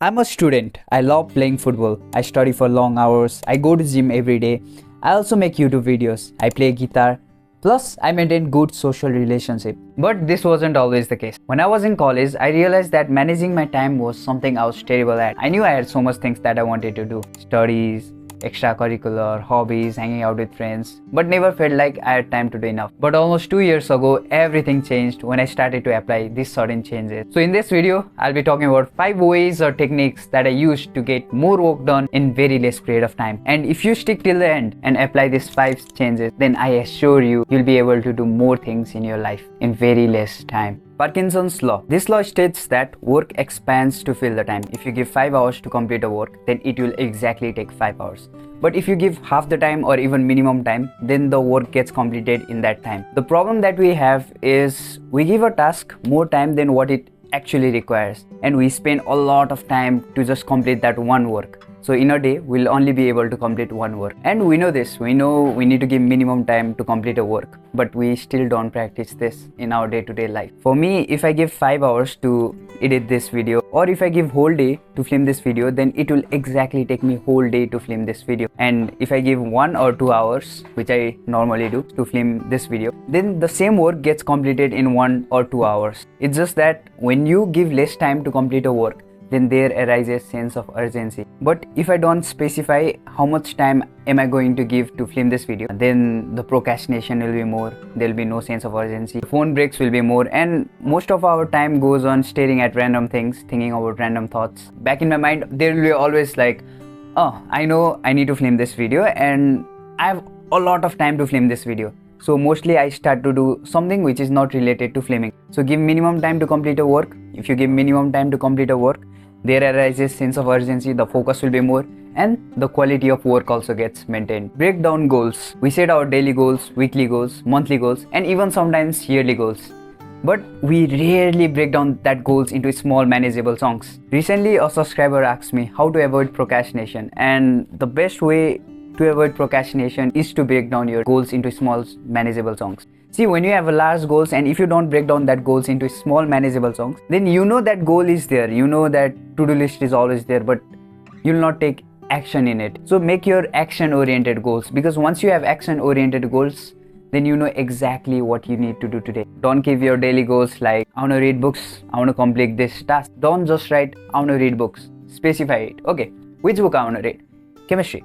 I'm a student. I love playing football. I study for long hours. I go to gym every day. I also make YouTube videos. I play guitar. Plus, I maintain good social relationship. But this wasn't always the case. When I was in college, I realized that managing my time was something I was terrible at. I knew I had so much things that I wanted to do. Studies, extracurricular, hobbies, hanging out with friends, but never felt like I had time to do enough. But almost 2 years ago, everything changed when I started to apply these sudden changes. So in this video, I'll be talking about 5 ways or techniques that I used to get more work done in very less period of time. And if you stick till the end and apply these 5 changes, then I assure you, you'll be able to do more things in your life in very less time. Parkinson's law. This law states that work expands to fill the time. If you give 5 hours to complete a work, then it will exactly take 5 hours. But if you give half the time or even minimum time, then the work gets completed in that time. The problem that we have is we give a task more time than what it actually requires, and we spend a lot of time to just complete that one work. So in a day, we'll only be able to complete one work. And we know this, we know we need to give minimum time to complete a work, but we still don't practice this in our day-to-day life. For me, if I give 5 hours to edit this video, or if I give whole day to film this video, then it will exactly take me whole day to film this video. And if I give 1 or 2 hours, which I normally do, to film this video, then the same work gets completed in 1 or 2 hours. It's just that when you give less time to complete a work, then there arises sense of urgency. But if I don't specify how much time am I going to give to film this video, then the procrastination will be more, there will be no sense of urgency, phone breaks will be more, and most of our time goes on staring at random things, thinking about random thoughts. Back in my mind, there will be always like, oh, I know I need to film this video and I have a lot of time to film this video. So mostly I start to do something which is not related to filming. So give minimum time to complete a work. If you give minimum time to complete a work, there arises sense of urgency, the focus will be more, and the quality of work also gets maintained. Break down goals. We set our daily goals, weekly goals, monthly goals, and even sometimes yearly goals. But we rarely break down that goals into small manageable chunks. Recently, a subscriber asked me how to avoid procrastination, and the best way to avoid procrastination is to break down your goals into small manageable chunks. See, when you have a large goals and if you don't break down that goals into small manageable chunks, then you know that goal is there, you know that to-do list is always there, but you'll not take action in it. So make your action-oriented goals, because once you have action-oriented goals, then you know exactly what you need to do today. Don't give your daily goals like, I want to read books, I want to complete this task. Don't just write, I want to read books. Specify it. Okay, which book I want to read? Chemistry.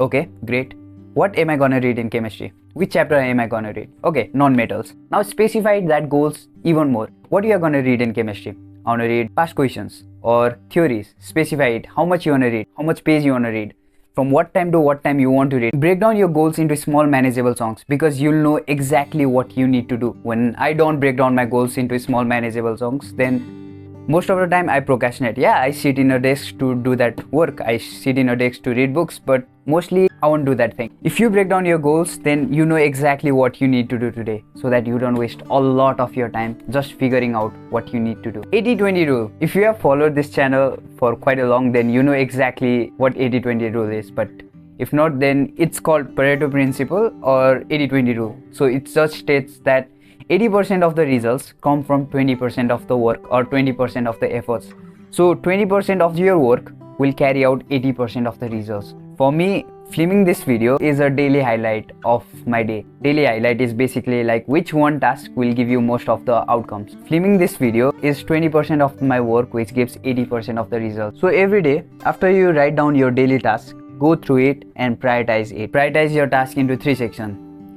Okay, great. What am I gonna read in chemistry? Which chapter am I gonna read? Okay, non-metals. Now specify that goals even more. What you are gonna read in chemistry? I wanna read past questions or theories. Specify it. How much you wanna read? How much page you wanna read? From what time to what time you want to read. Break down your goals into small manageable chunks, because you'll know exactly what you need to do. When I don't break down my goals into small manageable chunks, then most of the time I procrastinate. Yeah, I sit in a desk to do that work. I sit in a desk to read books, but mostly I won't do that thing. If you break down your goals, then you know exactly what you need to do today, so that you don't waste a lot of your time just figuring out what you need to do. 80-20 rule. If you have followed this channel for quite a long, then you know exactly what 80-20 rule is. But if not, then it's called Pareto principle or 80-20 rule. So it just states that 80% of the results come from 20% of the work or 20% of the efforts. So 20% of your work will carry out 80% of the results. For me, filming this video is a daily highlight of my day. Daily highlight is basically like which one task will give you most of the outcomes. Filming this video is 20% of my work, which gives 80% of the results. So every day, after you write down your daily task, go through it and prioritize it. Prioritize your task into 3 sections.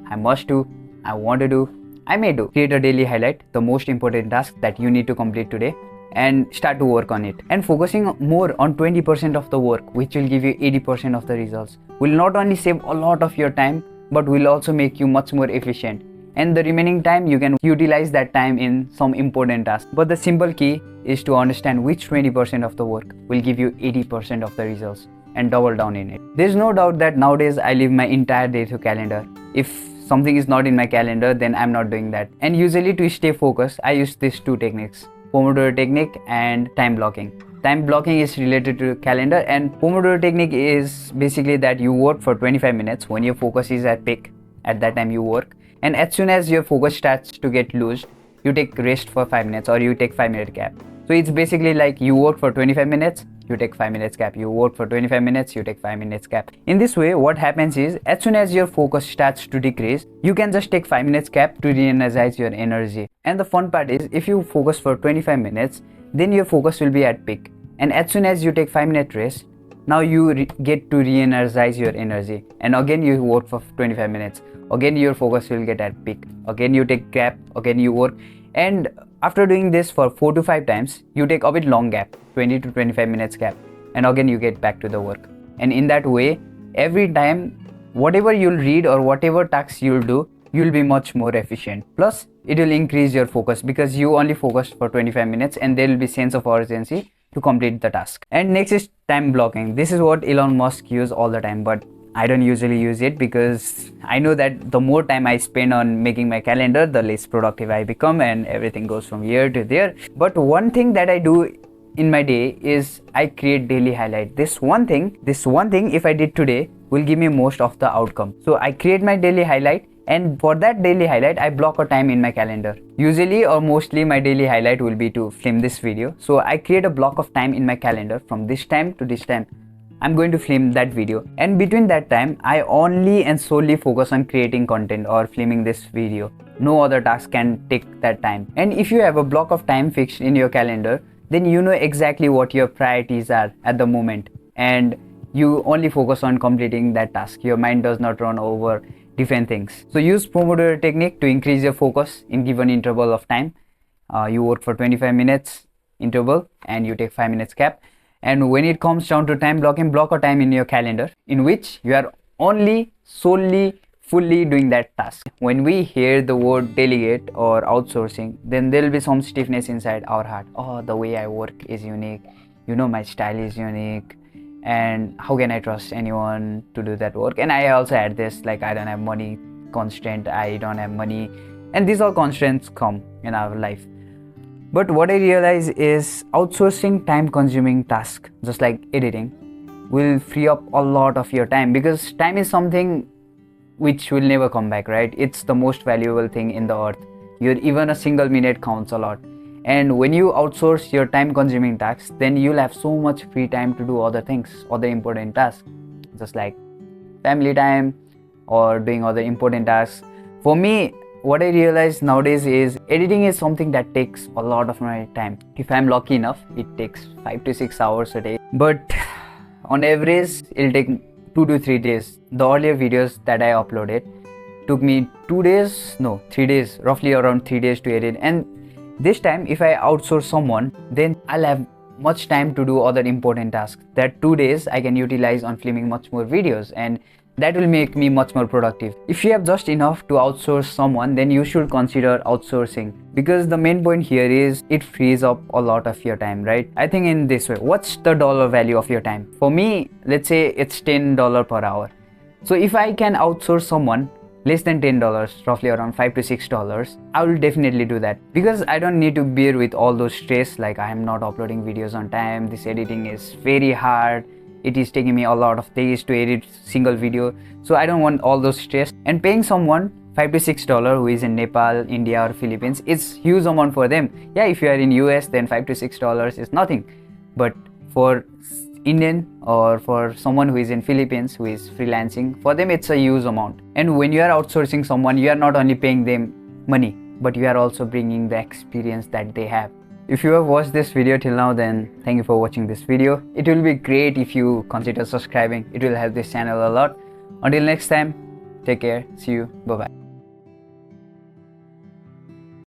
I must do, I want to do, I may do. Create a daily highlight, the most important task that you need to complete today, and start to work on it. And focusing more on 20% of the work, which will give you 80% of the results, will not only save a lot of your time, but will also make you much more efficient. And the remaining time, you can utilize that time in some important tasks. But the simple key is to understand which 20% of the work will give you 80% of the results, and double down in it. There's no doubt that nowadays I live my entire day through calendar. If something is not in my calendar, then I'm not doing that. And usually to stay focused, I use these 2 techniques, Pomodoro technique and time blocking. Time blocking is related to calendar, and Pomodoro technique is basically that you work for 25 minutes when your focus is at peak. At that time you work, and as soon as your focus starts to get loose, you take rest for 5 minutes or you take 5-minute gap. So it's basically like you work for 25 minutes, you take 5 minutes gap. You work for 25 minutes, you take 5 minutes gap. In this way, what happens is, as soon as your focus starts to decrease, you can just take 5 minutes gap to re-energize your energy. And the fun part is, if you focus for 25 minutes, then your focus will be at peak. And as soon as you take 5-minute rest, now you get to re-energize your energy. And again you work for 25 minutes. Again your focus will get at peak. Again you take gap, again you work. And after doing this for 4 to 5 times, you take a bit long gap, 20 to 25 minutes gap, and again you get back to the work. And in that way, every time, whatever you'll read or whatever tasks you'll do, you'll be much more efficient. Plus, it will increase your focus because you only focused for 25 minutes and there will be sense of urgency to complete the task. And next is time blocking. This is what Elon Musk use all the time, but I don't usually use it because I know that the more time I spend on making my calendar, the less productive I become and everything goes from here to there. But one thing that I do in my day is I create daily highlight. This one thing if I did today will give me most of the outcome. So I create my daily highlight, and for that daily highlight I block a time in my calendar. Usually or mostly my daily highlight will be to film this video. So I create a block of time in my calendar. From this time to this time I'm going to film that video, and between that time I only and solely focus on creating content or filming this video. No other task can take that time. And if you have a block of time fixed in your calendar, then you know exactly what your priorities are at the moment, and you only focus on completing that task. Your mind does not run over different things. So use Pomodoro technique to increase your focus in given interval of time. You work for 25 minutes interval and you take 5 minutes gap. And when it comes down to time blocking, block a time in your calendar in which you are only solely fully doing that task. When we hear the word delegate or outsourcing, then there will be some stiffness inside our heart. Oh, the way I work is unique, you know, my style is unique, and how can I trust anyone to do that work? And I also add this, like, I don't have money constraint, I don't have money, and these all constraints come in our life. But what I realize is outsourcing time consuming task, just like editing, will free up a lot of your time, because time is something which will never come back, right? It's the most valuable thing in the earth. Even a single minute counts a lot. And when you outsource your time consuming tasks, then you'll have so much free time to do other things, other important tasks, just like family time or doing other important tasks. For me, what I realize nowadays is editing is something that takes a lot of my time. If I'm lucky enough, it takes 5 to 6 hours a day. But on average, it'll take 2 to 3 days. The earlier videos that I uploaded took me 3 days, roughly around 3 days to edit. And this time, if I outsource someone, then I'll have much time to do other important tasks. That 2 days I can utilize on filming much more videos, and that will make me much more productive. If you have just enough to outsource someone, then you should consider outsourcing, because the main point here is it frees up a lot of your time, right? I think in this way, what's the dollar value of your time? For me, let's say it's $10 per hour. So if I can outsource someone less than $10, roughly around $5 to $6, I will definitely do that, because I don't need to bear with all those stress, like I am not uploading videos on time, this editing is very hard, it is taking me a lot of days to edit single video. So I don't want all those stress. And paying someone $5 to $6 who is in Nepal, India or Philippines, it's huge amount for them. Yeah, if you are in US, then $5 to $6 is nothing. But for Indian or for someone who is in Philippines who is freelancing, for them it's a huge amount. And when you are outsourcing someone, you are not only paying them money, but you are also bringing the experience that they have. If you have watched this video till now, then thank you for watching this video. It will be great if you consider subscribing. It will help this channel a lot. Until next time, take care. See you. Bye bye.